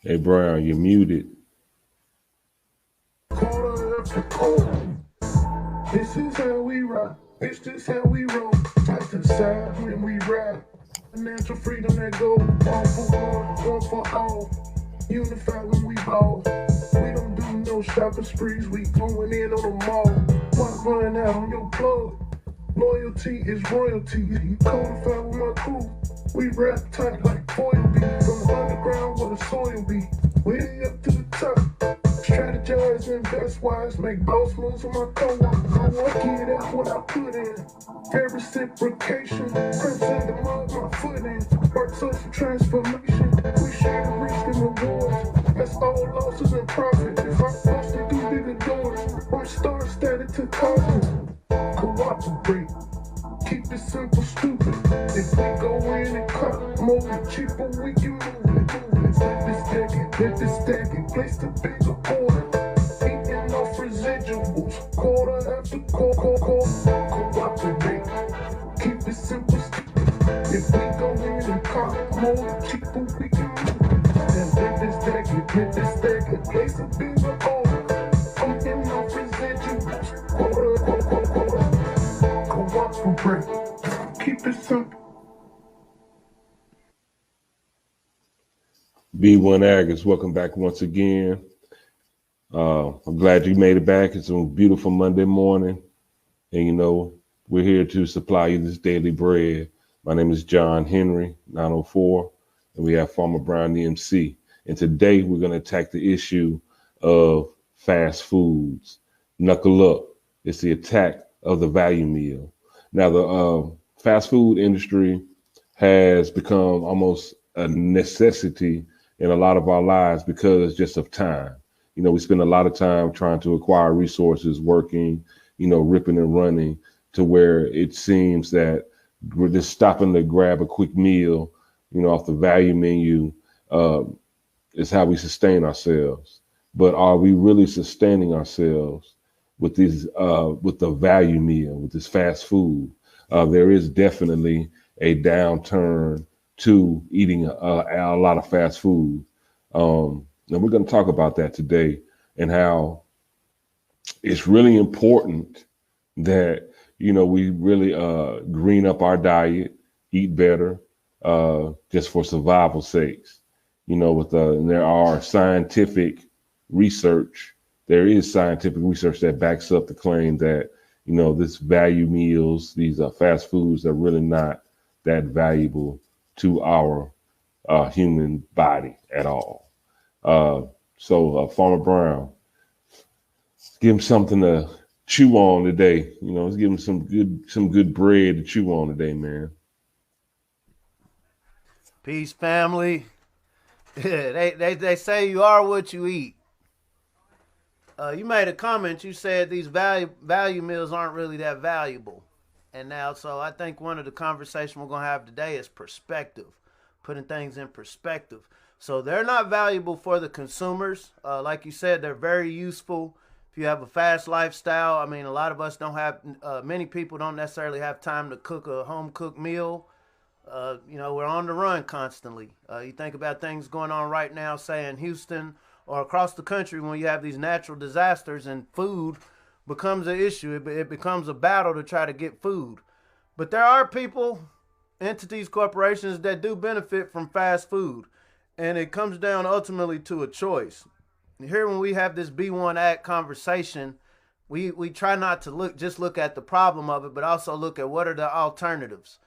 Hey, Brown, you're muted. Quarter after quarter. This is how we rock. This is how we roll. Side to side when we ride. Financial freedom that goes one for one for all. Unified when we ball. We don't do no shopping sprees. We going in on the mall. What run out on your plug? Loyalty is royalty. You codified with my crew. We rap tight like foil be. From the underground where the soil be. Way up to the top. Strategize, invest wise, make boss moves with my co-work. Get out what I put in. Fair reciprocation. Prince in the mud, my foot in. Work social transformation. We share the risk and rewards. That's all losses and profit. If I'm supposed to do bigger doors, I'm star static to caution. Cooperate. Keep it simple, stupid. If we go in and cut more cheaper, we can move it. Let this stack it, place the bigger order. Eating off residuals, quarter after quarter. Cooperate. Keep it simple, stupid. If we go in and cut more cheaper, we can move it. Then let this stack it, place a bigger order. Eating off residuals, quarter. Cooperate. Keep it simple. B1AG, welcome back once again. I'm glad you made it back. It's a beautiful Monday morning. And, you know, we're here to supply you this daily bread. My name is John Henry, 904, and we have Farmer Brown EMC. And today we're going to attack the issue of fast foods. Knuckle up. It's the attack of the value meal. Now, the fast food industry has become almost a necessity in a lot of our lives because just of time. You know, we spend a lot of time trying to acquire resources, working, you know, ripping and running to where it seems that we're just stopping to grab a quick meal, you know, off the value menu is how we sustain ourselves. But are we really sustaining ourselves with these, with the value meal, with this fast food? There is definitely a downturn to eating a lot of fast food. And we're going to talk about that today and how it's really important that, you know, we really green up our diet, eat better, just for survival sakes. You know, and there are scientific research. There is scientific research that backs up the claim that, you know, this value meals, these fast foods are really not that valuable to our human body at all. So Farmer Brown, let's give him something to chew on today. You know, let's give him some good bread to chew on today, man. Peace, family. They say you are what you eat. You made a comment. You said these value meals aren't really that valuable. And now, so I think one of the conversations we're going to have today is perspective, putting things in perspective. So they're not valuable for the consumers. Like you said, they're very useful. If you have a fast lifestyle, I mean, a lot of us don't have, many people don't necessarily have time to cook a home cooked meal. You know, we're on the run constantly. You think about things going on right now, say in Houston or across the country when you have these natural disasters and food becomes an issue. It becomes a battle to try to get food. But there are people, entities, corporations that do benefit from fast food. And it comes down ultimately to a choice. Here when we have this B1AG conversation, we try not to look at the problem of it, but also look at what are the alternatives.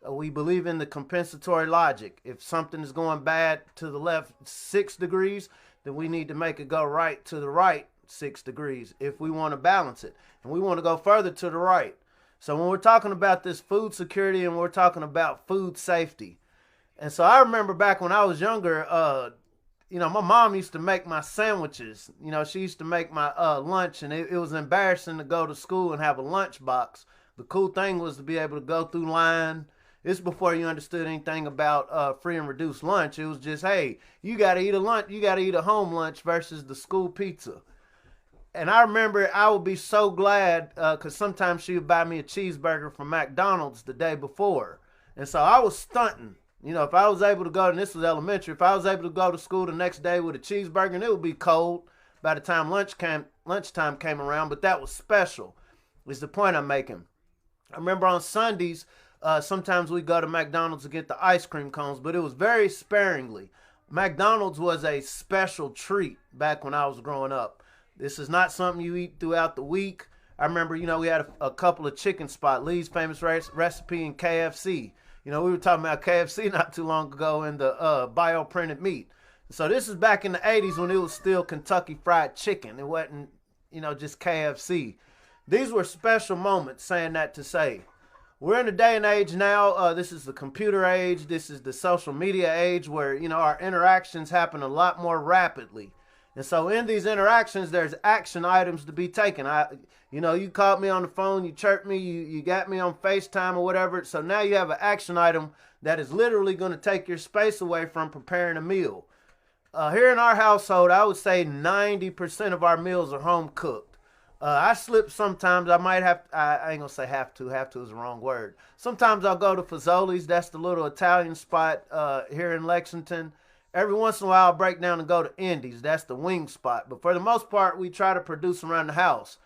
We believe in the compensatory logic. If something is going bad to the left 6 degrees, then we need to make it go right to the right 6 degrees if we want to balance it. And we want to go further to the right. So when we're talking about this food security and we're talking about food safety. And so I remember back when I was younger, you know, my mom used to make my sandwiches. You know, she used to make my lunch, and it was embarrassing to go to school and have a lunch box. The cool thing was to be able to go through line. This is before you understood anything about free and reduced lunch. It was just, hey, you got to eat a lunch. You got to eat a home lunch versus the school pizza. And I remember I would be so glad because sometimes she would buy me a cheeseburger from McDonald's the day before. And so I was stunting. You know, if I was able to go, and this was elementary, if I was able to go to school the next day with a cheeseburger, and it would be cold by the time lunchtime came around, but that was special, is the point I'm making. I remember on Sundays, sometimes we go to McDonald's to get the ice cream cones, but it was very sparingly. McDonald's was a special treat back when I was growing up. This is not something you eat throughout the week. I remember, you know, we had a couple of chicken spots, Lee's Famous Recipe and KFC. You know, we were talking about KFC not too long ago in the bio-printed meat. So this is back in the 80s when it was still Kentucky Fried Chicken. It wasn't, you know, just KFC. These were special moments, saying that to say. We're in a day and age now, this is the computer age, this is the social media age where, you know, our interactions happen a lot more rapidly. And so in these interactions, there's action items to be taken. You know, you called me on the phone, you chirped me, you got me on FaceTime or whatever. So now you have an action item that is literally going to take your space away from preparing a meal. Here in our household, I would say 90% of our meals are home cooked. I slip sometimes. I might have, I ain't gonna say have to is the wrong word. Sometimes I'll go to Fazoli's. That's the little Italian spot here in Lexington. Every once in a while I'll break down and go to Indy's. That's the wing spot. But for the most part, we try to produce around the house.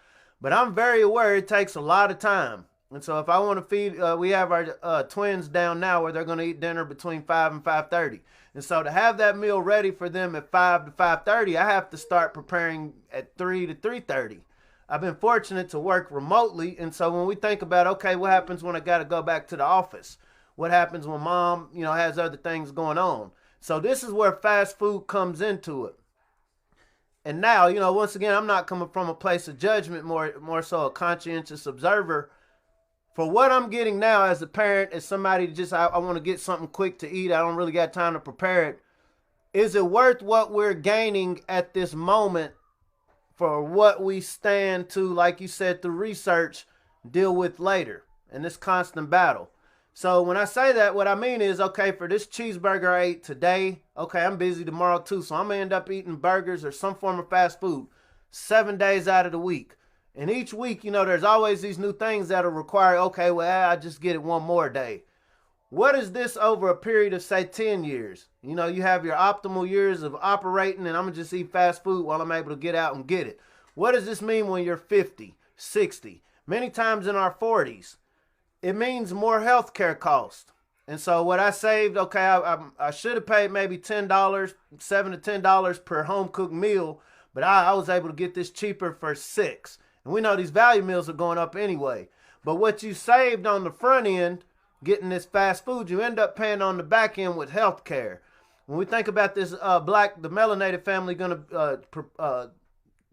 But I'm very aware it takes a lot of time. And so if I want to feed, we have our twins down now where they're going to eat dinner between 5 and 5:30. And so to have that meal ready for them at 5 to 5:30, I have to start preparing at 3 to 3:30. I've been fortunate to work remotely, and so when we think about, okay, what happens when I got to go back to the office? What happens when mom, you know, has other things going on? So this is where fast food comes into it. And now, you know, once again, I'm not coming from a place of judgment, more so a conscientious observer. For what I'm getting now as a parent, as somebody just, I want to get something quick to eat, I don't really got time to prepare it. Is it worth what we're gaining at this moment for what we stand to, like you said, through research, deal with later in this constant battle? So when I say that, what I mean is, okay, for this cheeseburger I ate today, okay, I'm busy tomorrow too, so I'm going to end up eating burgers or some form of fast food 7 days out of the week. And each week, you know, there's always these new things that'll require, okay, well, I just get it one more day. What is this over a period of, say, 10 years? You know, you have your optimal years of operating, and I'm going to just eat fast food while I'm able to get out and get it. What does this mean when you're 50, 60, many times in our 40s? It means more health care costs. And so what I saved, okay, I should have paid maybe $10, $7 to $10 per home-cooked meal, but I was able to get this cheaper for $6. And we know these value meals are going up anyway. But what you saved on the front end, getting this fast food, you end up paying on the back end with health care. When we think about this the melanated family going to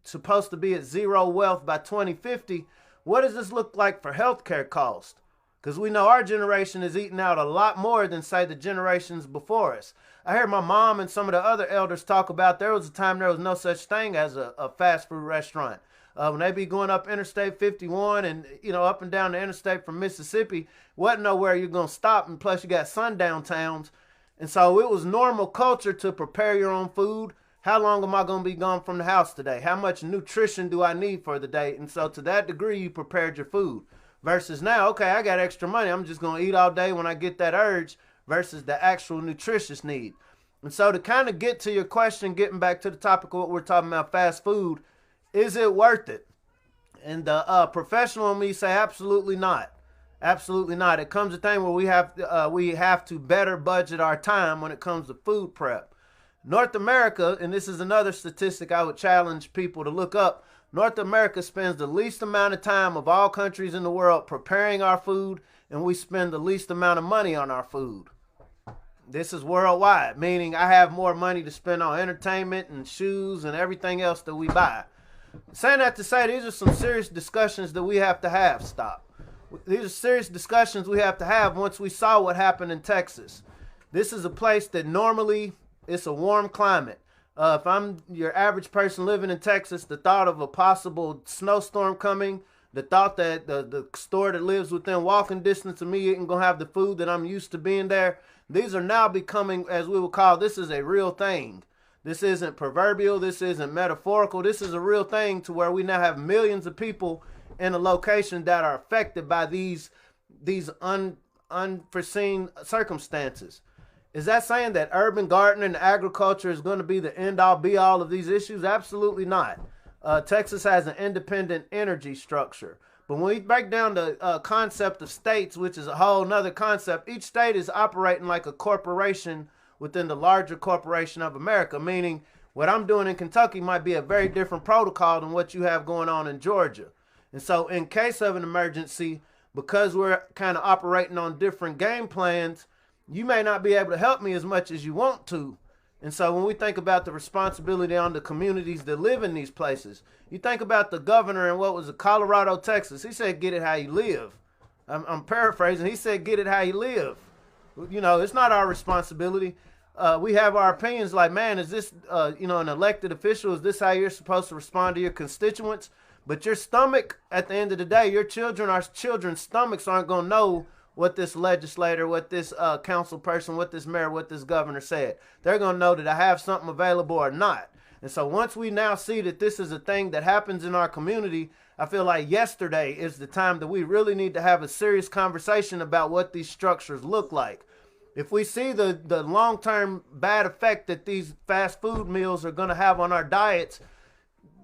supposed to be at zero wealth by 2050, what does this look like for health care costs? Because we know our generation is eating out a lot more than, say, the generations before us. I hear my mom and some of the other elders talk about there was a time there was no such thing as a fast food restaurant. When they be going up Interstate 51 and, you know, up and down the interstate from Mississippi, wasn't nowhere you're going to stop. And plus you got sundown towns. And so it was normal culture to prepare your own food. How long am I going to be gone from the house today? How much nutrition do I need for the day? And so to that degree, you prepared your food. Versus now, okay, I got extra money. I'm just going to eat all day when I get that urge versus the actual nutritious need. And so to kind of get to your question, getting back to the topic of what we're talking about, fast food, is it worth it? And the professional in me say absolutely not. Absolutely not. It comes a thing where we have to better budget our time when it comes to food prep. North America, and this is another statistic I would challenge people to look up, North America spends the least amount of time of all countries in the world preparing our food, and we spend the least amount of money on our food. This is worldwide, meaning I have more money to spend on entertainment and shoes and everything else that we buy. Saying that to say, these are some serious discussions that we have to have. These are serious discussions we have to have once we saw what happened in Texas. This is a place that normally it's a warm climate. If I'm your average person living in Texas, the thought of a possible snowstorm coming, the thought that the store that lives within walking distance of me isn't going to have the food that I'm used to being there, these are now becoming, as we would call, this is a real thing. This isn't proverbial. This isn't metaphorical. This is a real thing to where we now have millions of people in a location that are affected by these unforeseen circumstances. Is that saying that urban gardening and agriculture is going to be the end all be all of these issues? Absolutely not. Texas has an independent energy structure. But when we break down the concept of states, which is a whole nother concept, each state is operating like a corporation within the larger corporation of America, meaning what I'm doing in Kentucky might be a very different protocol than what you have going on in Georgia. And so in case of an emergency, because we're kind of operating on different game plans, you may not be able to help me as much as you want to. And so when we think about the responsibility on the communities that live in these places, you think about the governor in what was it, Colorado, Texas. He said, get it how you live. I'm paraphrasing. He said, get it how you live. You know, it's not our responsibility. We have our opinions like, man, is this, an elected official? Is this how you're supposed to respond to your constituents? But your stomach, at the end of the day, our children's stomachs aren't going to know what this legislator, what this council person, what this mayor, what this governor said. They're going to know that I have something available or not. And so once we now see that this is a thing that happens in our community, I feel like yesterday is the time that we really need to have a serious conversation about what these structures look like. If we see the long-term bad effect that these fast food meals are going to have on our diets,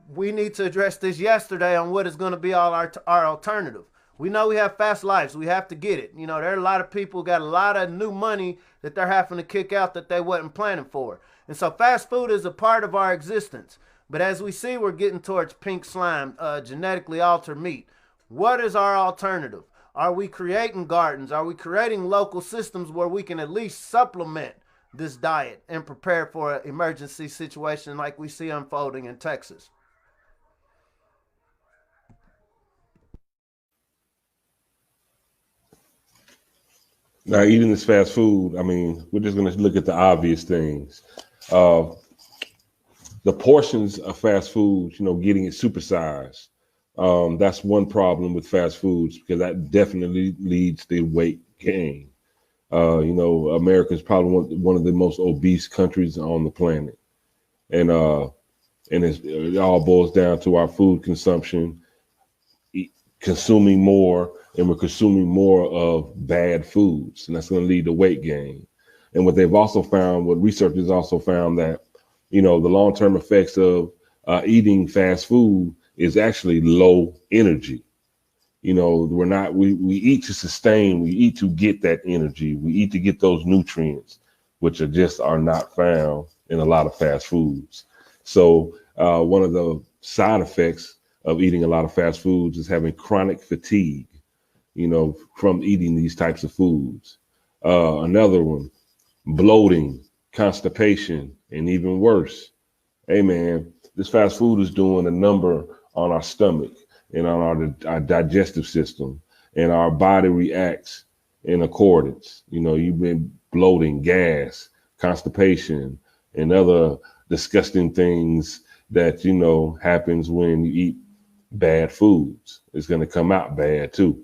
we need to address this yesterday on what is going to be all our alternative. We know we have fast lives. We have to get it. You know, there are a lot of people who got a lot of new money that they're having to kick out that they wasn't planning for. And so fast food is a part of our existence. But as we see, we're getting towards pink slime, genetically altered meat. What is our alternative? Are we creating gardens? Are we creating local systems where we can at least supplement this diet and prepare for an emergency situation like we see unfolding in Texas? Now, eating this fast food, I mean, we're just going to look at the obvious things. The portions of fast food, getting it supersized. That's one problem with fast foods because that definitely leads to weight gain. America is probably one of the most obese countries on the planet. And it all boils down to our food consumption, consuming more, and we're consuming more of bad foods, and that's going to lead to weight gain. And what researchers also found that, the long-term effects of eating fast food is actually low energy. We eat to sustain, we eat to get that energy, we eat to get those nutrients, which are not found in a lot of fast foods. So one of the side effects of eating a lot of fast foods is having chronic fatigue, from eating these types of foods. Another one, bloating, constipation, and even worse. Hey man, this fast food is doing a number on our stomach and on our digestive system, and our body reacts in accordance. You've been bloating, gas, constipation, and other disgusting things that, happens when you eat bad foods. It's going to come out bad too.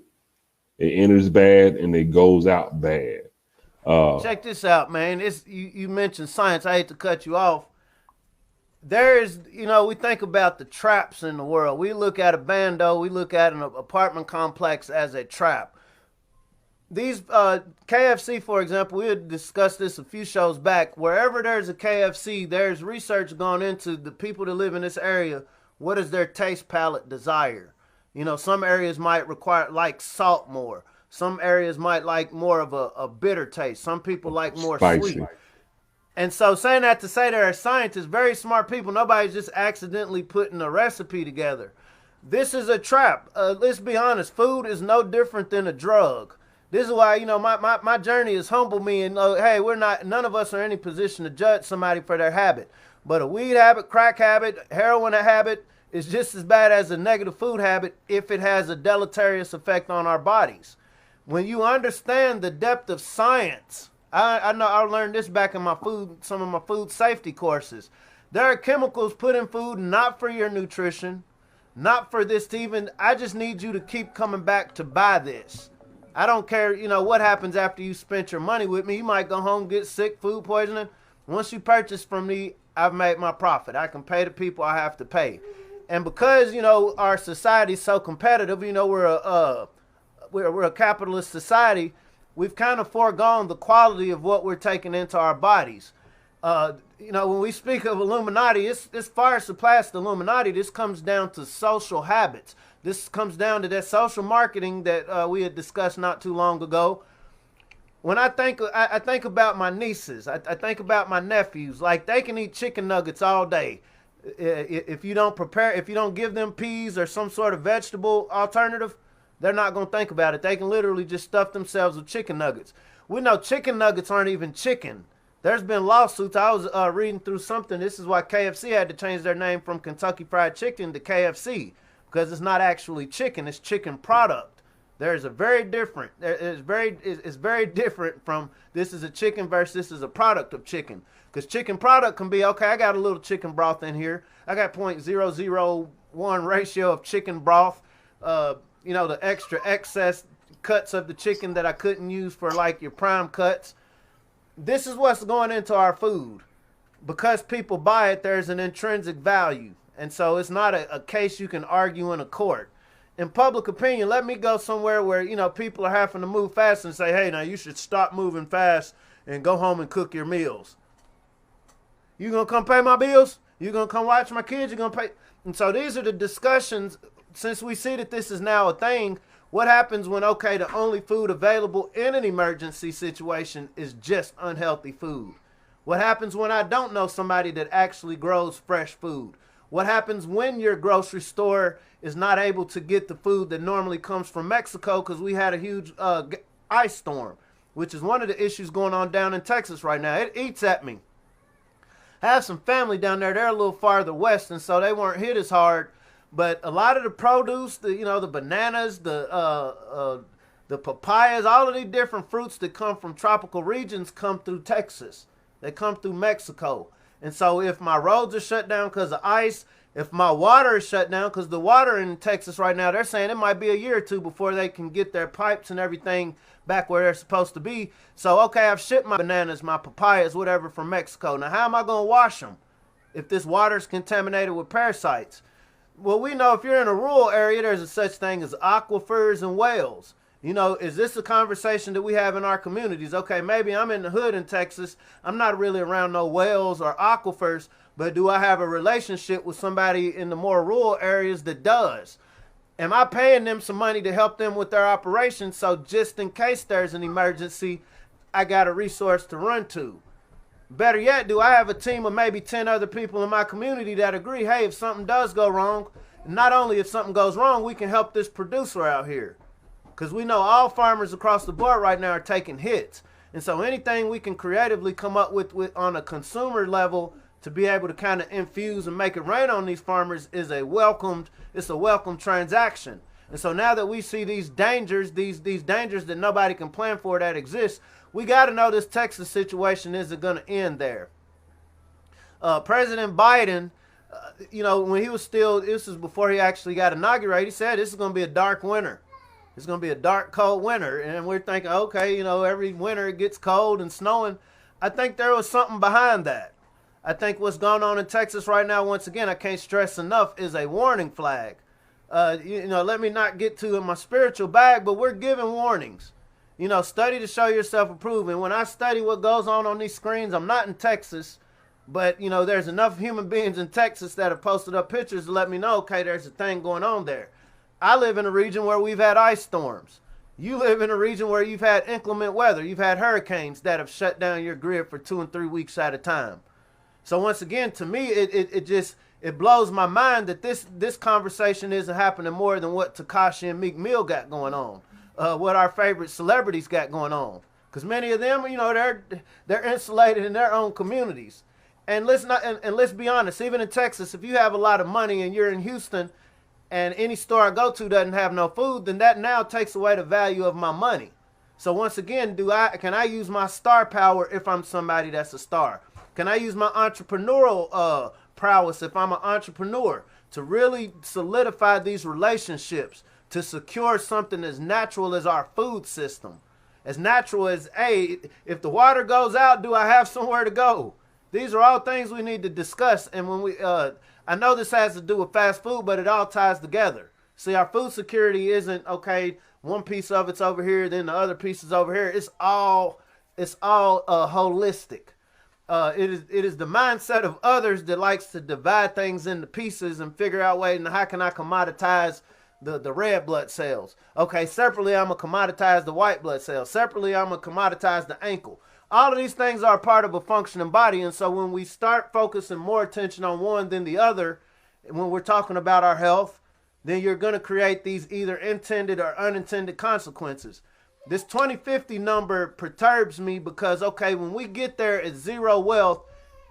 It enters bad and it goes out bad. Check this out, man. You mentioned science. I hate to cut you off. We think about the traps in the world. We look at a bando, we look at an apartment complex as a trap. These KFC, for example, we had discussed this a few shows back. Wherever there's a KFC, there's research gone into the people that live in this area. What is their taste palate desire? Some areas might like salt more. Some areas might like more of a bitter taste. Some people like more spicy. Sweet. And so saying that to say there are scientists, very smart people, nobody's just accidentally putting a recipe together. This is a trap. Let's be honest. Food is no different than a drug. This is why, my journey has humbled me and hey, none of us are in any position to judge somebody for their habit. But a weed habit, crack habit, heroin habit is just as bad as a negative food habit if it has a deleterious effect on our bodies. When you understand the depth of science, I know I learned this back in some of my food safety courses. There are chemicals put in food not for your nutrition, not for this to even, I just need you to keep coming back to buy this. I don't care, what happens after you spent your money with me. You might go home, get sick, food poisoning. Once you purchase from me, I've made my profit. I can pay the people I have to pay. And because, our society is so competitive, we're a capitalist society, we've kind of foregone the quality of what we're taking into our bodies. When we speak of Illuminati, it's far surpassed Illuminati. This comes down to social habits. This comes down to that social marketing that we had discussed not too long ago. When I think about my nieces, I think about my nephews, like they can eat chicken nuggets all day. If you don't give them peas or some sort of vegetable alternative, they're not going to think about it. They can literally just stuff themselves with chicken nuggets. We know chicken nuggets aren't even chicken. There's been lawsuits. I was reading through something. This is why KFC had to change their name from Kentucky Fried Chicken to KFC, because it's not actually chicken. It's chicken product. There's a very different. It's very different from this is a chicken versus this is a product of chicken. Because chicken product can be, okay, I got a little chicken broth in here. I got 0.001 ratio of chicken broth. The extra excess cuts of the chicken that I couldn't use for like your prime cuts. This is what's going into our food. Because people buy it, there's an intrinsic value. And so it's not a case you can argue in a court. In public opinion, let me go somewhere where, people are having to move fast and say, hey, now you should stop moving fast and go home and cook your meals. You gonna come pay my bills? You gonna come watch my kids? You gonna pay? And so these are the discussions. Since we see that this is now a thing, what happens when, okay, the only food available in an emergency situation is just unhealthy food? What happens when I don't know somebody that actually grows fresh food? What happens when your grocery store is not able to get the food that normally comes from Mexico because we had a huge ice storm, which is one of the issues going on down in Texas right now. It eats at me. I have some family down there. They're a little farther west, and so they weren't hit as hard. But a lot of the produce, the bananas, the papayas, all of these different fruits that come from tropical regions come through Texas. They come through Mexico. And so if my roads are shut down because of ice, if my water is shut down, because the water in Texas right now, they're saying it might be a year or two before they can get their pipes and everything back where they're supposed to be. So, okay, I've shipped my bananas, my papayas, whatever from Mexico. Now, how am I going to wash them if this water is contaminated with parasites? Well, we know if you're in a rural area, there's a such thing as aquifers and wells. Is this a conversation that we have in our communities? Okay, maybe I'm in the hood in Texas. I'm not really around no wells or aquifers, but do I have a relationship with somebody in the more rural areas that does? Am I paying them some money to help them with their operations so just in case there's an emergency, I got a resource to run to? Better yet, do I have a team of maybe 10 other people in my community that agree, hey, if something does go wrong, not only if something goes wrong, we can help this producer out here. Because we know all farmers across the board right now are taking hits. And so anything we can creatively come up with on a consumer level to be able to kind of infuse and make it rain on these farmers is a welcome transaction. And so now that we see these dangers, these dangers that nobody can plan for that exist, we got to know this Texas situation isn't going to end there. President Biden, when he was still, this is before he actually got inaugurated, he said this is going to be a dark winter. It's going to be a dark, cold winter. And we're thinking, okay, every winter it gets cold and snowing. I think there was something behind that. I think what's going on in Texas right now, once again, I can't stress enough, is a warning flag. Let me not get too in my spiritual bag, but we're giving warnings. Study to show yourself approved. And when I study what goes on these screens, I'm not in Texas, but, there's enough human beings in Texas that have posted up pictures to let me know, okay, there's a thing going on there. I live in a region where we've had ice storms. You live in a region where you've had inclement weather. You've had hurricanes that have shut down your grid for 2 and 3 weeks at a time. So once again, to me, it blows my mind that this conversation isn't happening more than what Tekashi and Meek Mill got going on, what our favorite celebrities got going on. Because many of them, they're insulated in their own communities. And let's be honest, even in Texas, if you have a lot of money and you're in Houston, and any store I go to doesn't have no food, then that now takes away the value of my money. So once again, can I use my star power if I'm somebody that's a star? Can I use my entrepreneurial prowess if I'm an entrepreneur to really solidify these relationships, to secure something as natural as our food system? As natural as, hey, if the water goes out, do I have somewhere to go? These are all things we need to discuss. And when we, I know this has to do with fast food, but it all ties together. See, our food security isn't, okay, one piece of it's over here, then the other piece is over here. It's all holistic. It is the mindset of others that likes to divide things into pieces and figure out ways, and how can I commoditize the red blood cells. Okay, separately I'm going to commoditize the white blood cells. Separately I'm going to commoditize the ankle. All of these things are part of a functioning body, and so when we start focusing more attention on one than the other, when we're talking about our health, then you're going to create these either intended or unintended consequences. This 2050 number perturbs me because, okay, when we get there at zero wealth,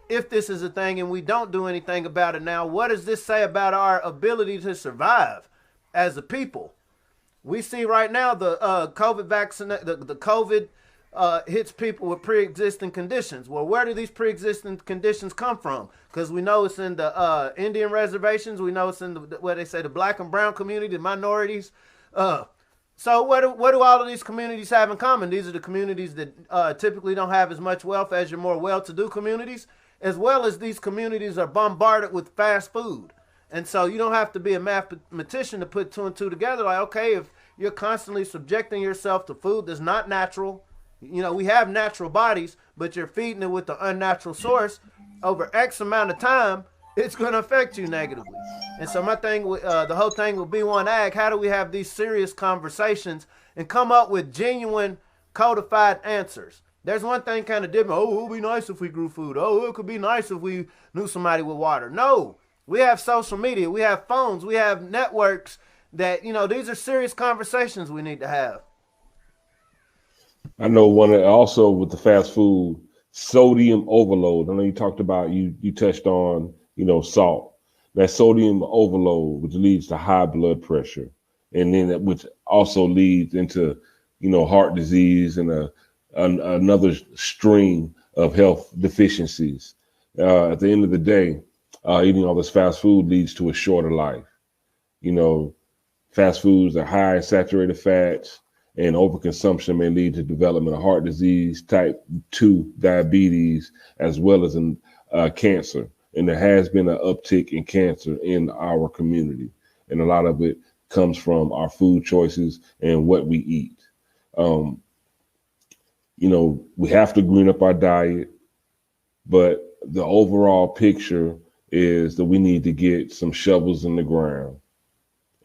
if this is a thing and we don't do anything about it now, what does this say about our ability to survive as a people? We see right now the COVID vaccine, the COVID hits people with pre-existing conditions. Well, where do these pre-existing conditions come from? Because we know it's in the Indian reservations. We know it's in where they say the black and brown community, the minorities. So what do all of these communities have in common? These are the communities that typically don't have as much wealth as your more well-to-do communities, as well as these communities are bombarded with fast food. And so you don't have to be a mathematician to put two and two together. Like, okay, if you're constantly subjecting yourself to food that's not natural, you know, we have natural bodies, but you're feeding it with the unnatural source over X amount of time, it's going to affect you negatively. And so my thing, the whole thing with B1AG, how do we have these serious conversations and come up with genuine codified answers? There's one thing kind of different. Oh, it would be nice if we grew food. Oh, it could be nice if we knew somebody with water. No, we have social media. We have phones. We have networks that, you know, these are serious conversations we need to have. I know also with the fast food, sodium overload. I know you talked about, you touched on, you know, salt. That sodium overload, which leads to high blood pressure, and then which also leads into, you know, heart disease and another string of health deficiencies. At the end of the day, eating all this fast food leads to a shorter life. You know, fast foods are high in saturated fats, and overconsumption may lead to development of heart disease, type 2 diabetes, as well as cancer. And there has been an uptick in cancer in our community. And a lot of it comes from our food choices and what we eat. You know, we have to green up our diet, but the overall picture is that we need to get some shovels in the ground.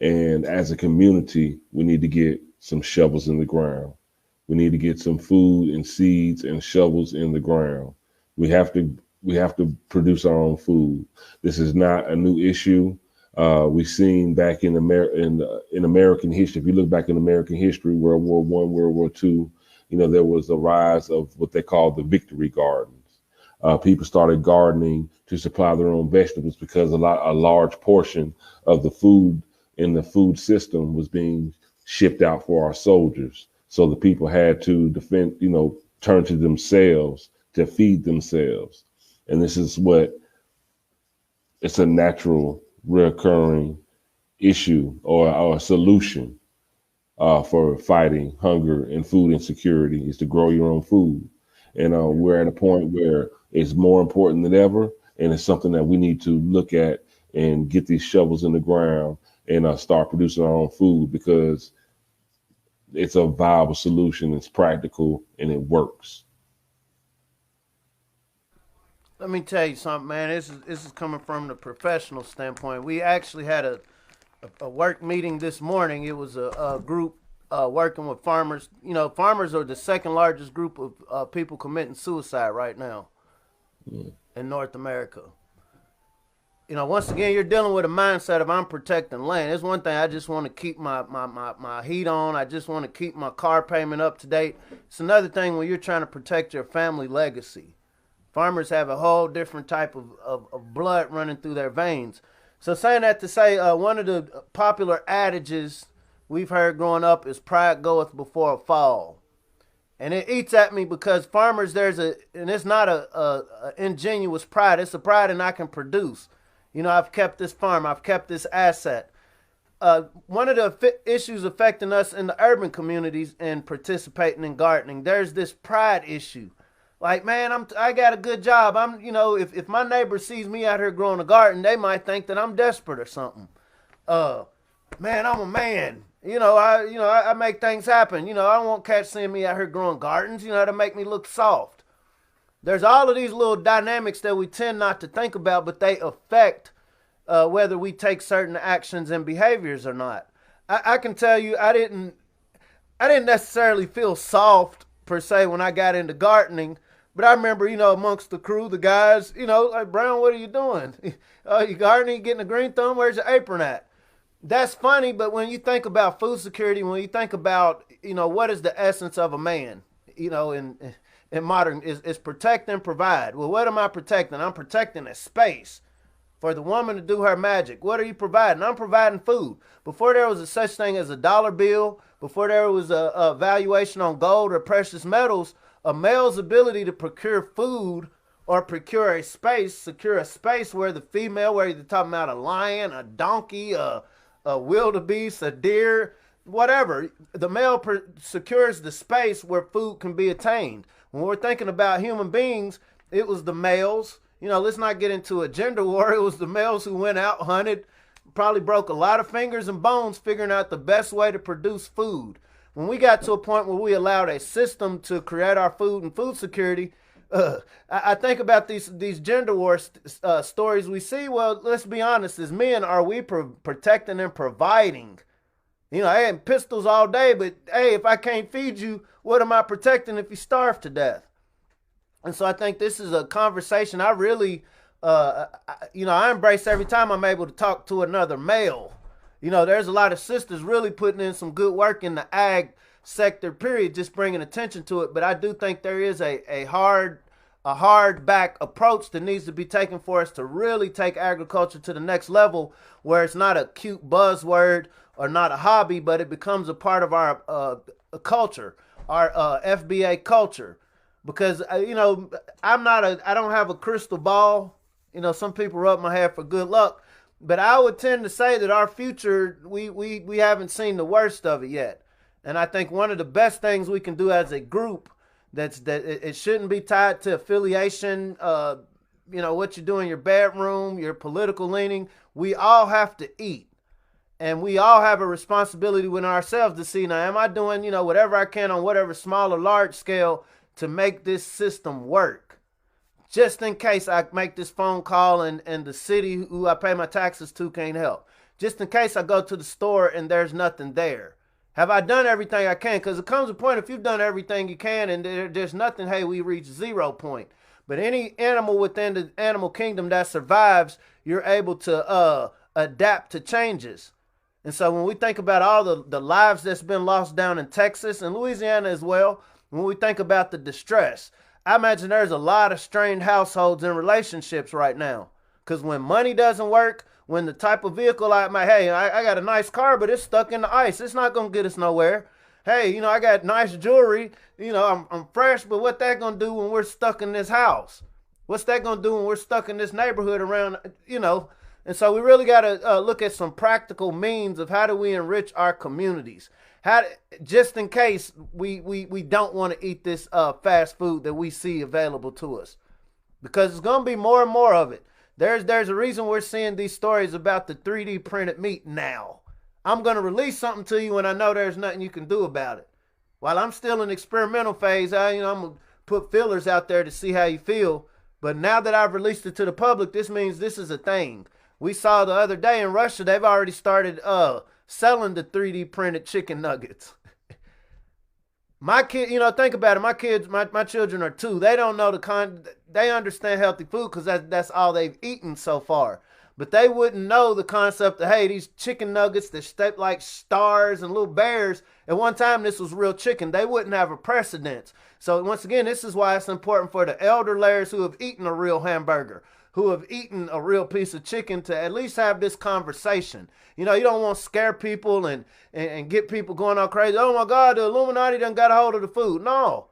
And as a community, we need to get some shovels in the ground. We need to get some food and seeds and shovels in the ground. We have to produce our own food. This is not a new issue. We've seen back in American history. If you look back in American history, World War I, World War II, you know, there was a rise of what they call the victory gardens. People started gardening to supply their own vegetables because a large portion of the food in the food system was being shipped out for our soldiers. So the people had to defend, you know, turn to themselves to feed themselves. And this is it's a natural recurring issue or a solution for fighting hunger and food insecurity is to grow your own food. And we're at a point where it's more important than ever. And it's something that we need to look at and get these shovels in the ground and start producing our own food, because it's a viable solution. It's practical and it works. Let me tell you something, man. This is coming from the professional standpoint. We actually had a work meeting this morning. It was a group working with farmers. You know, farmers are the second largest group of people committing suicide right now in North America. You know, once again, you're dealing with a mindset of I'm protecting land. It's one thing I just want to keep my heat on. I just want to keep my car payment up to date. It's another thing when you're trying to protect your family legacy. Farmers have a whole different type of blood running through their veins. So saying that to say, one of the popular adages we've heard growing up is pride goeth before a fall. And it eats at me because farmers, and it's not a ingenuous pride. It's a pride in I can produce. You know, I've kept this farm. I've kept this asset. One of the issues affecting us in the urban communities and participating in gardening, there's this pride issue. Like, man, I got a good job. If my neighbor sees me out here growing a garden, they might think that I'm desperate or something. Man, I'm a man. I make things happen. I don't want cats seeing me out here growing gardens, to make me look soft. There's all of these little dynamics that we tend not to think about, but they affect whether we take certain actions and behaviors or not. I can tell you, I didn't necessarily feel soft per se when I got into gardening, but I remember, amongst the crew, the guys, like, Brown, what are you doing? You gardening, you getting a green thumb? Where's your apron at? That's funny, but when you think about food security, when you think about, what is the essence of a man, in modern, is protect and provide. Well, what am I protecting? I'm protecting a space for the woman to do her magic. What are you providing? I'm providing food. Before there was a such thing as a dollar bill, before there was a valuation on gold or precious metals, a male's ability to procure food or procure a space, secure a space where the female, where you're talking about a lion, a donkey, a wildebeest, a deer, whatever, the male secures the space where food can be attained. When we're thinking about human beings, it was the males. Let's not get into a gender war. It was the males who went out, hunted, probably broke a lot of fingers and bones figuring out the best way to produce food. When we got to a point where we allowed a system to create our food and food security, I think about these gender war stories we see. Well, let's be honest. As men, are we protecting and providing? I ain't pistols all day, but hey, if I can't feed you, what am I protecting if you starve to death? And so I think this is a conversation I really, I embrace every time I'm able to talk to another male. There's a lot of sisters really putting in some good work in the ag sector, period, just bringing attention to it. But I do think there is a hard back approach that needs to be taken for us to really take agriculture to the next level, where it's not a cute buzzword or not a hobby, but it becomes a part of our culture, our FBA culture. Because, I don't have a crystal ball. Some people rub my head for good luck. But I would tend to say that our future, we haven't seen the worst of it yet. And I think one of the best things we can do as a group, that it shouldn't be tied to affiliation, what you do in your bedroom, your political leaning. We all have to eat. And we all have a responsibility within ourselves to see, now, am I doing, whatever I can on whatever small or large scale to make this system work? Just in case I make this phone call and the city who I pay my taxes to can't help. Just in case I go to the store and there's nothing there. Have I done everything I can? Because it comes a point, if you've done everything you can and there's nothing, hey, we reach 0 point. But any animal within the animal kingdom that survives, you're able to adapt to changes. And so when we think about all the lives that's been lost down in Texas and Louisiana as well, when we think about the distress, I imagine there's a lot of strained households and relationships right now. Because when money doesn't work, when the type of vehicle I got a nice car, but it's stuck in the ice. It's not going to get us nowhere. Hey, I got nice jewelry. I'm fresh, but what that going to do when we're stuck in this house? What's that going to do when we're stuck in this neighborhood around, And so we really got to look at some practical means of how do we enrich our communities. Just in case we don't want to eat this fast food that we see available to us. Because it's going to be more and more of it. There's a reason we're seeing these stories about the 3D printed meat now. I'm going to release something to you when I know there's nothing you can do about it. While I'm still in experimental phase, I'm going to put fillers out there to see how you feel. But now that I've released it to the public, this means this is a thing. We saw the other day in Russia, they've already started selling the 3D printed chicken nuggets. My kid, think about it. My children are 2. They don't know they understand healthy food because that's all they've eaten so far. But they wouldn't know the concept of, hey, these chicken nuggets that shaped like stars and little bears. At one time, this was real chicken. They wouldn't have a precedence. So once again, this is why it's important for the elder layers who have eaten a real hamburger, who have eaten a real piece of chicken, to at least have this conversation. You don't want to scare people and get people going all crazy. Oh my God, the Illuminati done got a hold of the food. No.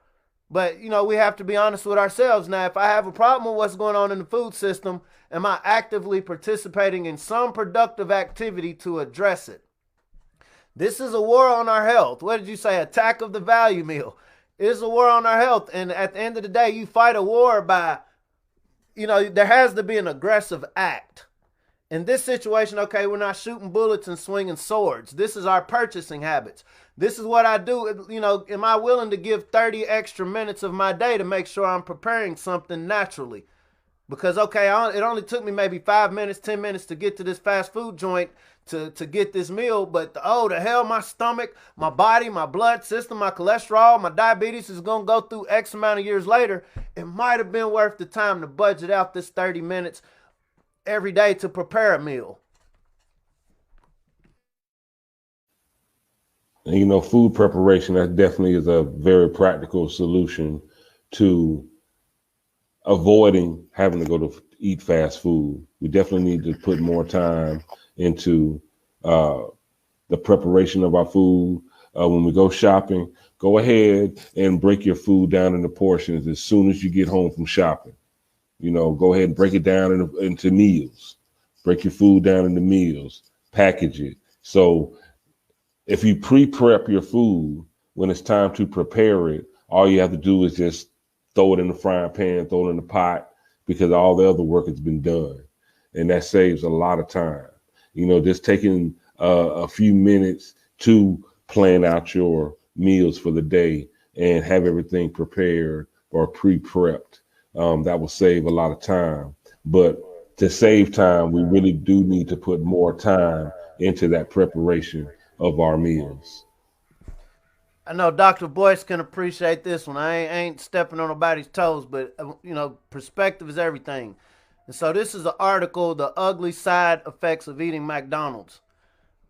But, we have to be honest with ourselves. Now, if I have a problem with what's going on in the food system, am I actively participating in some productive activity to address it? This is a war on our health. What did you say? Attack of the value meal. It's a war on our health. And at the end of the day, you fight a war by, there has to be an aggressive act. In this situation, okay, we're not shooting bullets and swinging swords. This is our purchasing habits. This is what I do. You know, am I willing to give 30 extra minutes of my day to make sure I'm preparing something naturally? Because, okay, it only took me maybe 5 minutes, 10 minutes to get to this fast food joint to get this meal. But, the hell, my stomach, my body, my blood system, my cholesterol, my diabetes is going to go through X amount of years later. It might have been worth the time to budget out this 30 minutes every day to prepare a meal. And, you know, food preparation, that definitely is a very practical solution to avoiding having to go to eat fast food. We definitely need to put more time into the preparation of our food. When we go shopping, go ahead and break your food down into portions as soon as you get home from shopping. You know, go ahead and break it down into meals. Break your food down into meals. Package it. So if you pre-prep your food, when it's time to prepare it, all you have to do is just throw it in the frying pan, throw it in the pot, because all the other work has been done. And that saves a lot of time. You know, just taking a few minutes to plan out your meals for the day and have everything prepared or pre-prepped. That will save a lot of time. But to save time, we really do need to put more time into that preparation of our meals. I know Dr. Boyce can appreciate this one. I ain't stepping on nobody's toes, but, you know, perspective is everything. And so this is an article, The Ugly Side Effects of Eating McDonald's.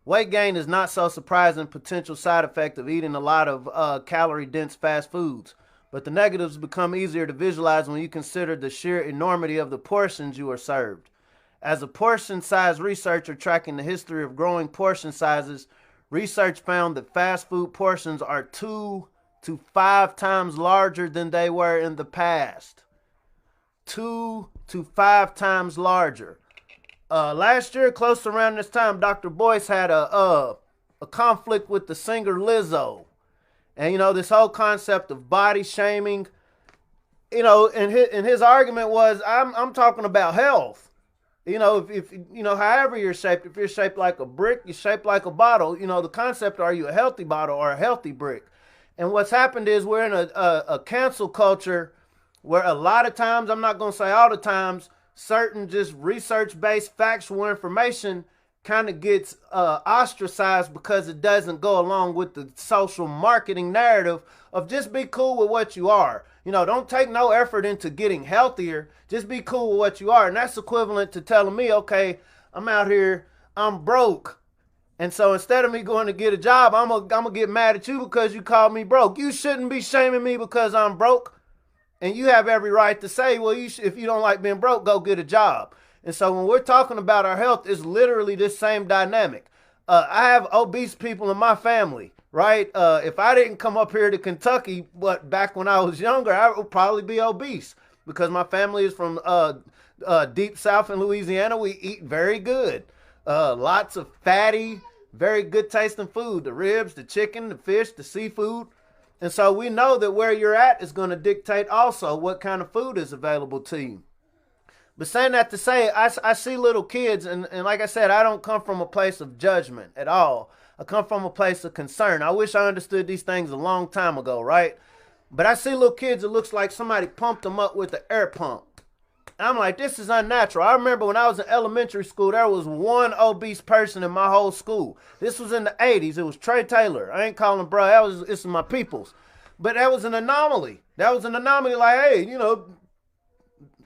Weight gain is not so surprising potential side effect of eating a lot of calorie-dense fast foods. But the negatives become easier to visualize when you consider the sheer enormity of the portions you are served. As a portion size researcher tracking the history of growing portion sizes, research found that fast food portions are 2 to 5 times larger than they were in the past. 2 to 5 times larger. Last year, close around this time, Dr. Boyce had a conflict with the singer Lizzo. And, you know, this whole concept of body shaming, you know, and his argument was, I'm talking about health. You know, if you know, however you're shaped, if you're shaped like a brick, you're shaped like a bottle, you know, the concept, are you a healthy bottle or a healthy brick? And what's happened is we're in a cancel culture where a lot of times, I'm not going to say all the times, certain just research-based factual information kind of gets ostracized because it doesn't go along with the social marketing narrative of just be cool with what you are. You know, don't take no effort into getting healthier. Just be cool with what you are. And that's equivalent to telling me, okay, I'm out here, I'm broke. And so instead of me going to get a job, I'm gonna get mad at you because you called me broke. You shouldn't be shaming me because I'm broke. And you have every right to say, well, if you don't like being broke, go get a job. And so when we're talking about our health, it's literally this same dynamic. I have obese people in my family, right? If I didn't come up here to Kentucky, back when I was younger, I would probably be obese because my family is from deep south in Louisiana. We eat very good. Lots of fatty, very good tasting food. The ribs, the chicken, the fish, the seafood. And so we know that where you're at is going to dictate also what kind of food is available to you. But saying that to say, I see little kids, and like I said, I don't come from a place of judgment at all. I come from a place of concern. I wish I understood these things a long time ago, right? But I see little kids, it looks like somebody pumped them up with an air pump. And I'm like, this is unnatural. I remember when I was in elementary school, there was one obese person in my whole school. This was in the 80s. It was Trey Taylor. I ain't calling him bro. It's my peoples. But that was an anomaly. That was an anomaly like, hey, you know,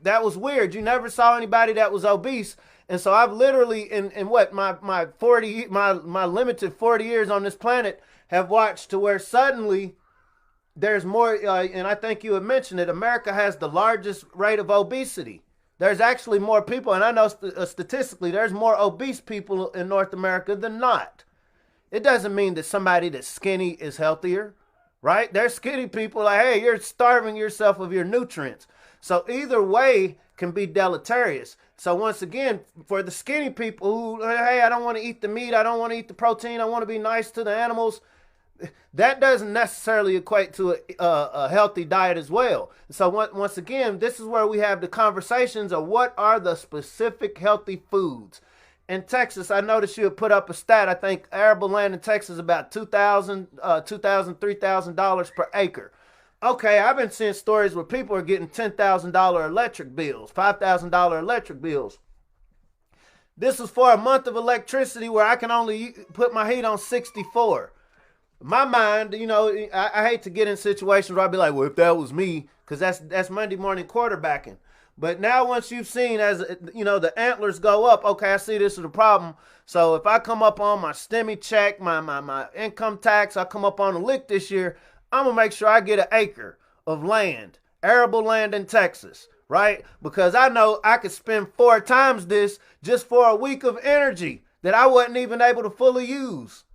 that was weird. You never saw anybody that was obese. And so I've literally, in what, my limited 40 years on this planet, have watched to where suddenly there's more, and I think you had mentioned it, America has the largest rate of obesity. There's actually more people, and I know statistically there's more obese people in North America than not. It doesn't mean that somebody that's skinny is healthier, right? There's skinny people like, hey, you're starving yourself of your nutrients. So either way can be deleterious. So once again, for the skinny people who, hey, I don't want to eat the meat, I don't want to eat the protein, I want to be nice to the animals, that doesn't necessarily equate to a healthy diet as well. So once again, this is where we have the conversations of what are the specific healthy foods. in Texas, I noticed you had put up a stat. I think arable land in Texas is about $2,000, $3,000 per acre. Okay, I've been seeing stories where people are getting $10,000 electric bills, $5,000 electric bills. This is for a month of electricity where I can only put my heat on 64. My mind, I hate to get in situations where I'd be like, well, if that was me, because that's Monday morning quarterbacking. But now once you've seen, as the antlers go up, okay, I see this is a problem. So if I come up on my STEMI check, my income tax, I come up on a lick this year, I'm going to make sure I get an acre of land, arable land in Texas, right? Because I know I could spend 4 times this just for a week of energy that I wasn't even able to fully use.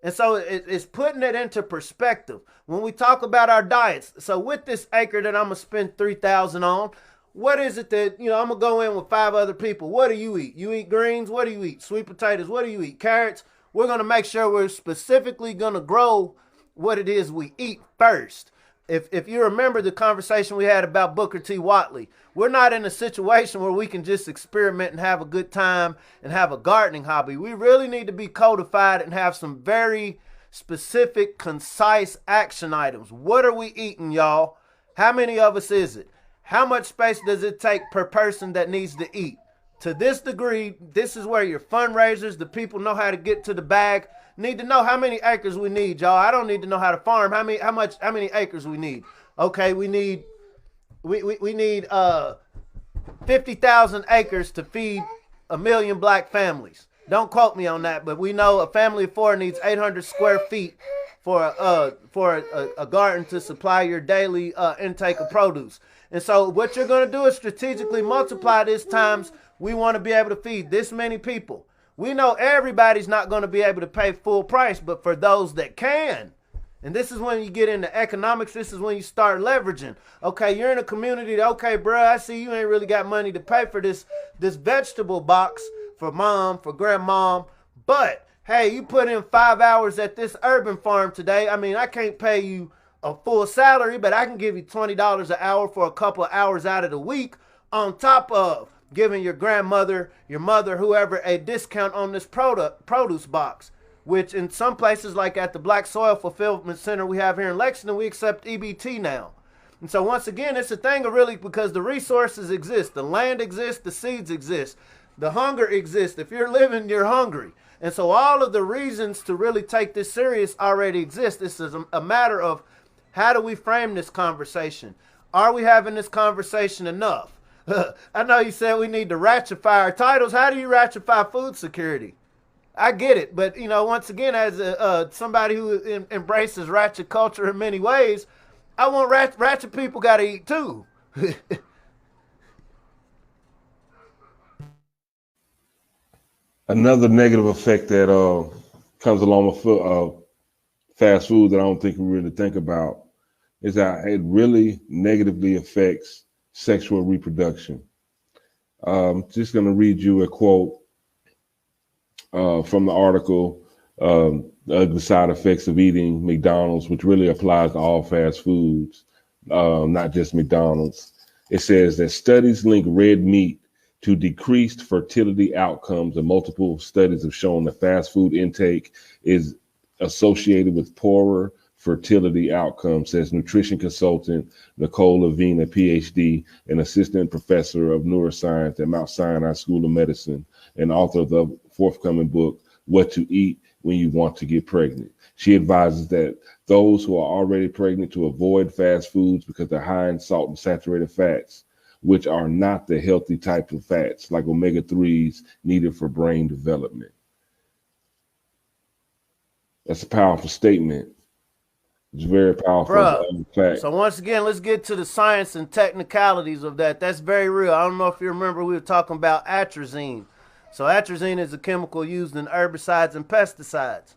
And so it's putting it into perspective. When we talk about our diets, so with this acre that I'm going to spend $3,000 on, what is it that, I'm going to go in with 5 other people. What do you eat? You eat greens? What do you eat? Sweet potatoes? What do you eat? Carrots? We're going to make sure we're specifically going to grow what it is we eat first. If you remember the conversation we had about Booker T. Watley, we're not in a situation where we can just experiment and have a good time and have a gardening hobby. We really need to be codified and have some very specific, concise action items. What are we eating, y'all? How many of us is it? How much space does it take per person that needs to eat? To this degree, this is where your fundraisers, the people know how to get to the bag, need to know how many acres we need, y'all. I don't need to know how to farm. How many acres we need? Okay, we need 50,000 acres to feed 1 million black families. Don't quote me on that, but we know a family of 4 needs 800 square feet for a garden to supply your daily intake of produce. And so what you're going to do is strategically multiply this times we want to be able to feed this many people. We know everybody's not going to be able to pay full price, but for those that can, and this is when you get into economics, this is when you start leveraging. Okay, you're in a community that, okay, bro, I see you ain't really got money to pay for this vegetable box for mom, for grandmom, but hey, you put in 5 hours at this urban farm today. I mean, I can't pay you a full salary, but I can give you $20 an hour for a couple of hours out of the week on top of giving your grandmother, your mother, whoever, a discount on this produce box, which in some places, like at the Black Soil Fulfillment Center we have here in Lexington, we accept EBT now. And so once again, it's a thing of really, because the resources exist, the land exists, the seeds exist, the hunger exists. If you're living, you're hungry. And so all of the reasons to really take this serious already exist. This is a matter of, how do we frame this conversation? Are we having this conversation enough? I know you said we need to ratify our titles. How do you ratify food security? I get it, but once again, as somebody who embraces ratchet culture in many ways, I want ratchet people got to eat too. Another negative effect that comes along with fast food that I don't think we really think about is that it really negatively affects sexual reproduction. Just going to read you a quote from the article, The Ugly Side Effects of Eating McDonald's, which really applies to all fast foods, not just McDonald's. It says that studies link red meat to decreased fertility outcomes, and multiple studies have shown that fast food intake is associated with poorer fertility outcomes, says nutrition consultant Nicole Lavina, PhD, and assistant professor of neuroscience at Mount Sinai School of Medicine, and author of the forthcoming book, What to Eat When You Want to Get Pregnant. She advises that those who are already pregnant to avoid fast foods because they're high in salt and saturated fats, which are not the healthy type of fats like omega-3s needed for brain development. That's a powerful statement. It's very powerful. Bruh, so once again, let's get to the science and technicalities of that. That's very real. I don't know if you remember, we were talking about atrazine. So atrazine is a chemical used in herbicides and pesticides.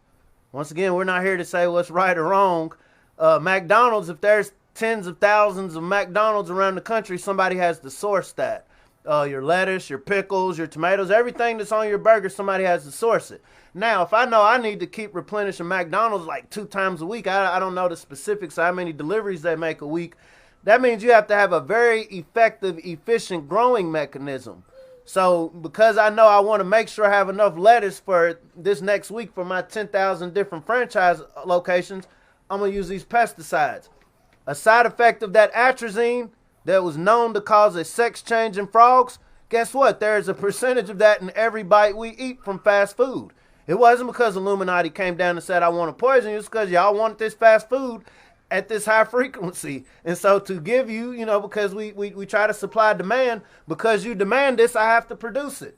Once again, we're not here to say what's right or wrong. McDonald's, if there's tens of thousands of McDonald's around the country, somebody has to source that. Your lettuce, your pickles, your tomatoes, everything that's on your burger, somebody has to source it. Now, if I know I need to keep replenishing McDonald's like 2 times a week, I don't know the specifics of how many deliveries they make a week. That means you have to have a very effective, efficient growing mechanism. So because I know I want to make sure I have enough lettuce for this next week for my 10,000 different franchise locations, I'm going to use these pesticides. A side effect of that atrazine that was known to cause a sex change in frogs, guess what? There's a percentage of that in every bite we eat from fast food. It wasn't because Illuminati came down and said, I want to poison you. It's because y'all wanted this fast food at this high frequency. And so to give you, because we try to supply demand, because you demand this, I have to produce it.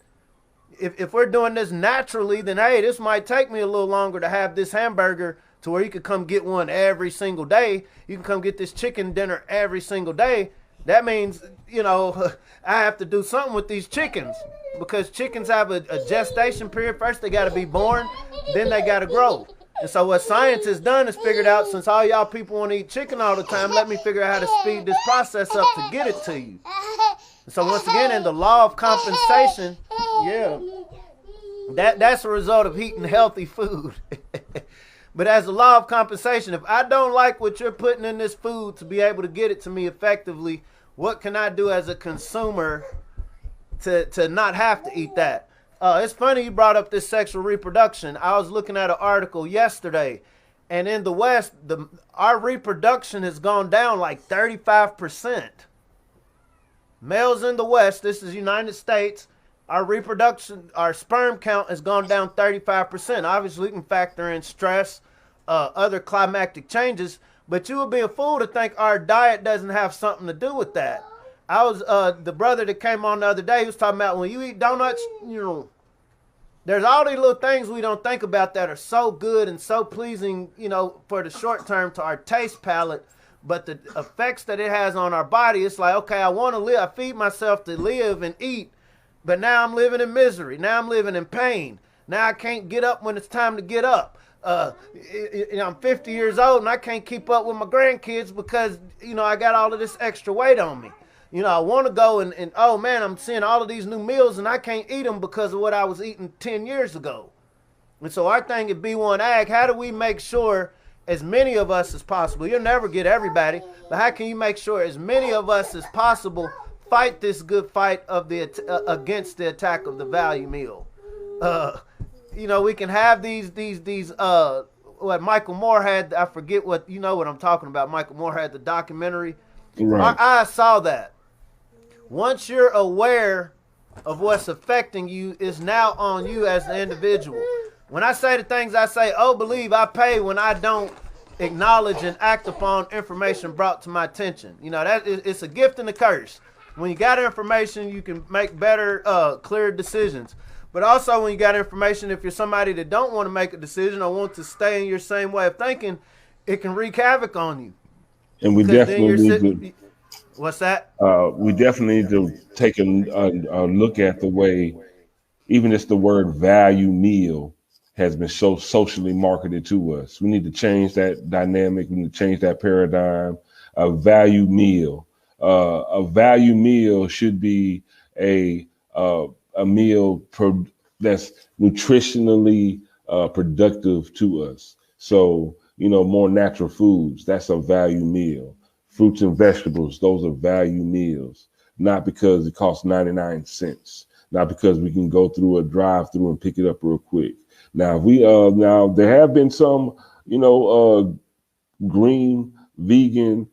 If we're doing this naturally, then hey, this might take me a little longer to have this hamburger to where you could come get one every single day. You can come get this chicken dinner every single day. That means, I have to do something with these chickens, because chickens have a gestation period. First, they got to be born, then they got to grow. And so what science has done is figured out, since all y'all people want to eat chicken all the time, let me figure out how to speed this process up to get it to you. And so once again, in the law of compensation, that's a result of eating healthy food. But as a law of compensation, if I don't like what you're putting in this food to be able to get it to me effectively, what can I do as a consumer to not have to eat that? It's funny you brought up this sexual reproduction. I was looking at an article yesterday, and in the West, our reproduction has gone down like 35%. Males in the West, this is United States, our sperm count has gone down 35%. Obviously, we can factor in stress, other climatic changes, but you would be a fool to think our diet doesn't have something to do with that. I was, the brother that came on the other day, he was talking about when you eat donuts, there's all these little things we don't think about that are so good and so pleasing, for the short term to our taste palate, but the effects that it has on our body, it's like, okay, I want to live, I feed myself to live and eat, but now I'm living in misery. Now I'm living in pain. Now I can't get up when it's time to get up. I'm 50 years old and I can't keep up with my grandkids because, I got all of this extra weight on me. I want to go and oh man, I'm seeing all of these new meals and I can't eat them because of what I was eating 10 years ago. And so our thing at B1AG, how do we make sure as many of us as possible, you'll never get everybody, but how can you make sure as many of us as possible fight this good fight of against the attack of the value meal? We can have these what Michael Moore had, I forget what, what I'm talking about. Michael Moore had the documentary. Right. I saw that. Once you're aware of what's affecting you, it's now on you as an individual. When I say the things I say, believe I pay when I don't acknowledge and act upon information brought to my attention. It's a gift and a curse. When you got information, you can make better, clear decisions. But also when you got information, if you're somebody that don't want to make a decision or want to stay in your same way of thinking, it can wreak havoc on you. And we definitely need to. What's that? We definitely need to take a look at the way, even if the word value meal has been so socially marketed to us. We need to change that dynamic. We need to change that paradigm. A value meal. A value meal should be a meal that's nutritionally productive to us. So, more natural foods, that's a value meal. Fruits and vegetables, those are value meals, not because it costs 99 cents, not because we can go through a drive-through and pick it up real quick. Now, there have been some, green, vegan,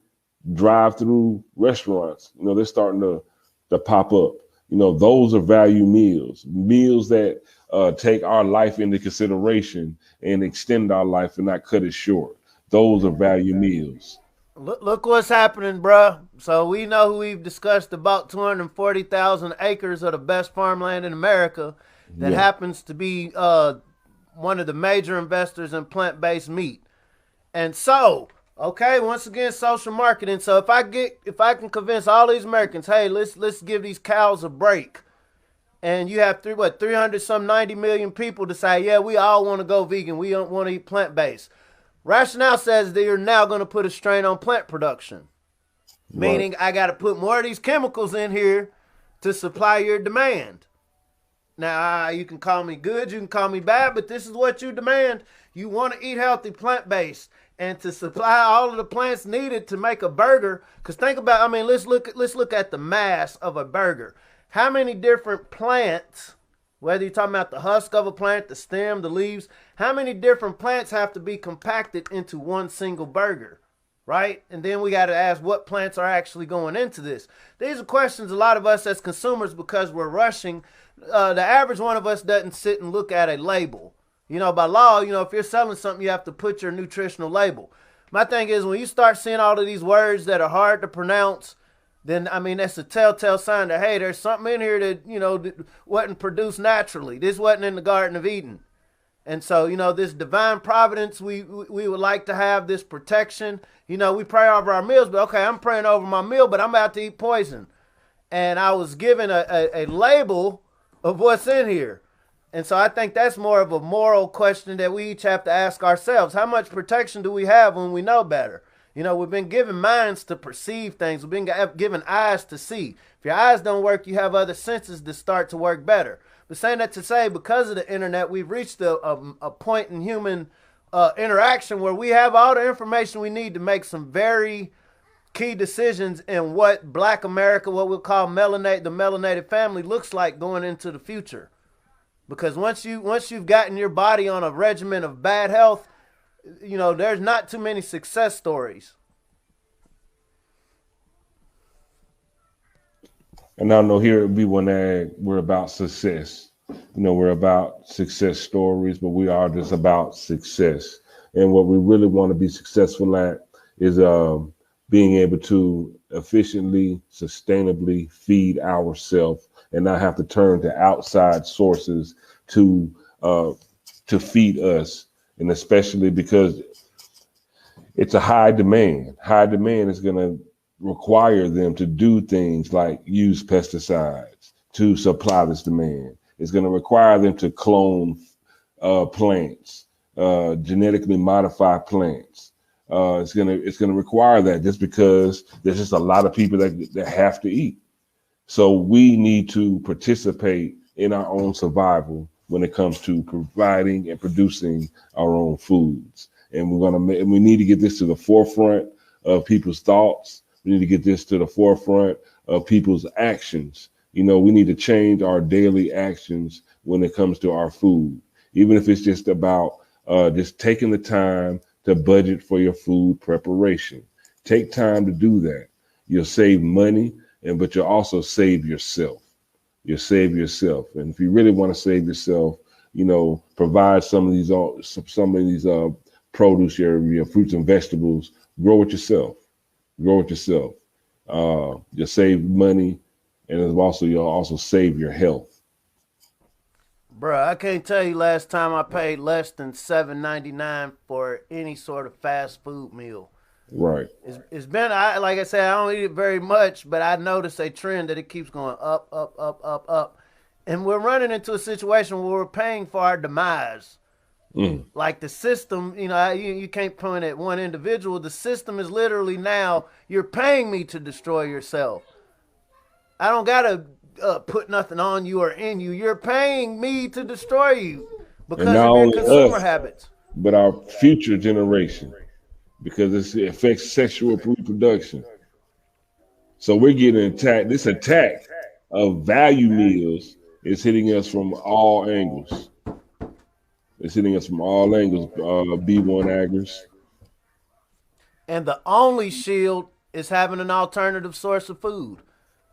drive-through restaurants, they're starting to pop up. Those are value meals that take our life into consideration and extend our life and not cut it short. Those are value meals. Look what's happening, bruh. So we know who we've discussed about 240,000 acres of the best farmland in America that happens to be one of the major investors in plant-based meat. And so, okay, once again, social marketing. So if I can convince all these Americans, hey, let's give these cows a break. And you have 90 million people to say, yeah, we all want to go vegan. We don't want to eat plant-based. Rationale says that you're now going to put a strain on plant production. Meaning I got to put more of these chemicals in here to supply your demand. Now, you can call me good, you can call me bad, but this is what you demand. You want to eat healthy, plant-based, and to supply all of the plants needed to make a burger. Because think about, let's look at the mass of a burger. how many different plants, whether you're talking about the husk of a plant, the stem, the leaves, how many different plants have to be compacted into one single burger, right? And then we got to ask what plants are actually going into this. These are questions a lot of us as consumers, because we're rushing. The average one of us doesn't sit and look at a label. By law, if you're selling something, you have to put your nutritional label. My thing is, when you start seeing all of these words that are hard to pronounce, then, that's a telltale sign that, hey, there's something in here that, wasn't produced naturally. This wasn't in the Garden of Eden. And so, this divine providence, we would like to have this protection. We pray over our meals, but okay, I'm praying over my meal, but I'm about to eat poison. And I was given a label of what's in here. And so I think that's more of a moral question that we each have to ask ourselves. How much protection do we have when we know better? We've been given minds to perceive things. We've been given eyes to see. If your eyes don't work, you have other senses that start to work better. But saying that to say, because of the internet, we've reached a point in human interaction where we have all the information we need to make some very key decisions in what Black America, what we'll call the melanated family, looks like going into the future. Because once you've gotten your body on a regimen of bad health, there's not too many success stories. And I know here at B1AG, we're about success. We're about success stories, but we are just about success. And what we really want to be successful at is being able to efficiently, sustainably feed ourselves and not have to turn to outside sources to feed us. And especially because it's a high demand. High demand is going to require them to do things like use pesticides to supply this demand. It's going to require them to clone plants, genetically modify plants. It's going to require that, just because there's just a lot of people that have to eat. So we need to participate in our own survival when it comes to providing and producing our own foods. And we need to get this to the forefront of people's thoughts. We need to get this to the forefront of people's actions. We need to change our daily actions when it comes to our food, even if it's just about just taking the time to budget for your food preparation. Take time to do that. You'll save money, but you'll also save yourself. You'll save yourself. And if you really want to save yourself, provide some of these produce, your fruits and vegetables. Grow it yourself. You'll save money, and you'll also save your health. Bruh, I can't tell you last time I paid less than $7.99 for any sort of fast food meal. Right. It's been, like I said, I don't eat it very much, but I noticed a trend that it keeps going up, up, up, up, up. And we're running into a situation where we're paying for our demise. Like the system, you can't point at one individual. The system is literally now, you're paying me to destroy yourself. I don't got to put nothing on you or in you. You're paying me to destroy you because of your consumer habits. But our future generation, because it affects sexual reproduction. So we're getting attacked. This attack of value meals is hitting us from all angles. B1AGers. And the only shield is having an alternative source of food.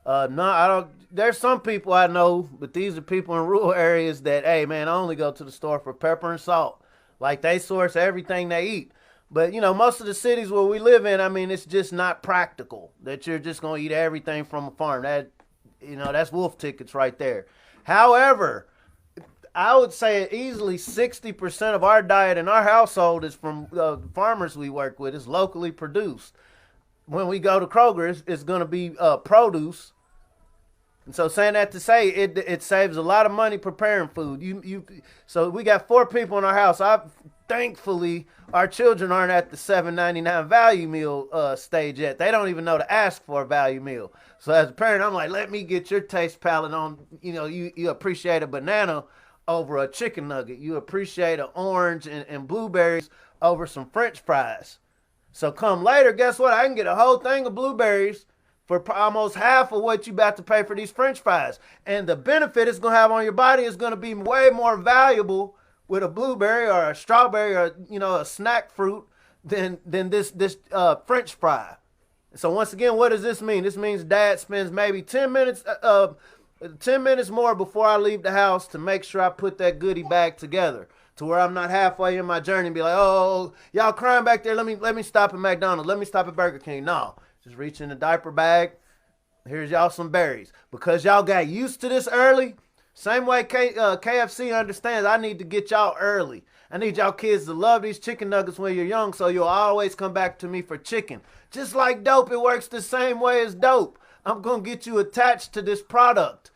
No, I don't. There's some people I know, but these are people in rural areas that, hey man, I only go to the store for pepper and salt. Like they source everything they eat. But most of the cities where we live in, it's just not practical that you're just gonna eat everything from a farm. That's wolf tickets right there. However, I would say easily 60% of our diet in our household is from farmers we work with. It's locally produced. When we go to Kroger, it's going to be produce. And so saying that to say it saves a lot of money preparing food. So we got 4 people in our house. Thankfully, our children aren't at the $7.99 value meal stage yet. They don't even know to ask for a value meal. So as a parent, I'm like, let me get your taste palette on. You appreciate a banana over a chicken nugget. You appreciate an orange and blueberries over some French fries. So come later, guess what? I can get a whole thing of blueberries for almost half of what you about to pay for these French fries. And the benefit it's gonna have on your body is gonna be way more valuable with a blueberry or a strawberry or a snack fruit than this French fry. So once again, what does this mean? This means Dad spends maybe 10 minutes 10 minutes more before I leave the house to make sure I put that goodie bag together, to where I'm not halfway in my journey and be like, oh, y'all crying back there. Let me stop at McDonald's. Let me stop at Burger King. No, just reach in the diaper bag. Here's y'all some berries. Because y'all got used to this early, same way KFC understands, I need to get y'all early. I need y'all kids to love these chicken nuggets when you're young, so you'll always come back to me for chicken. Just like dope, it works the same way as dope. I'm going to get you attached to this product.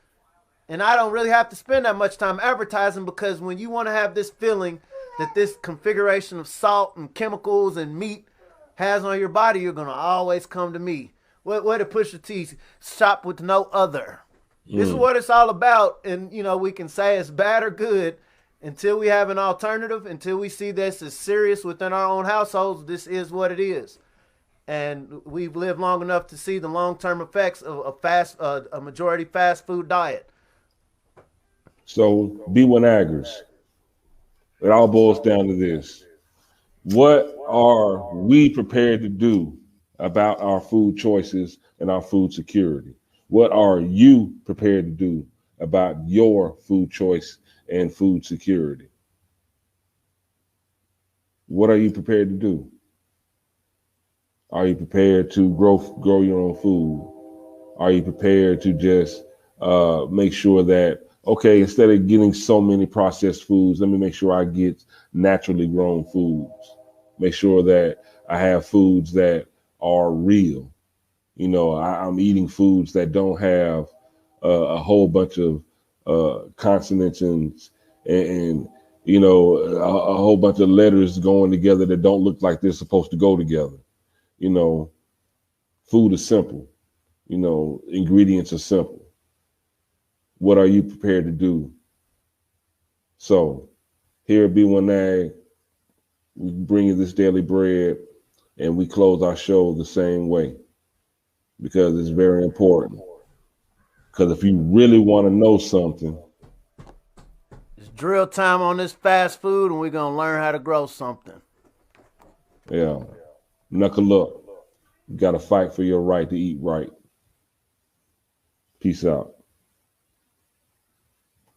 And I don't really have to spend that much time advertising, because when you want to have this feeling that this configuration of salt and chemicals and meat has on your body, you're going to always come to me. What did Pusha T shop with no other? This is what it's all about. And, we can say it's bad or good until we have an alternative, until we see this as serious within our own households. This is what it is. And we've lived long enough to see the long-term effects of a majority fast food diet. So B1AGers, it all boils down to this. What are we prepared to do about our food choices and our food security? What are you prepared to do about your food choice and food security? What are you prepared to do? Are you prepared to grow your own food? Are you prepared to just make sure that, okay, instead of getting so many processed foods, let me make sure I get naturally grown foods. Make sure that I have foods that are real. I'm eating foods that don't have a whole bunch of consonants and a whole bunch of letters going together that don't look like they're supposed to go together. Food is simple. Ingredients are simple. What are you prepared to do? So here at B1AG, we bring you this daily bread, and we close our show the same way, because it's very important. Because if you really want to know something, it's drill time on this fast food, and we're going to learn how to grow something. Yeah. Knuckle up. You got to fight for your right to eat right. Peace out.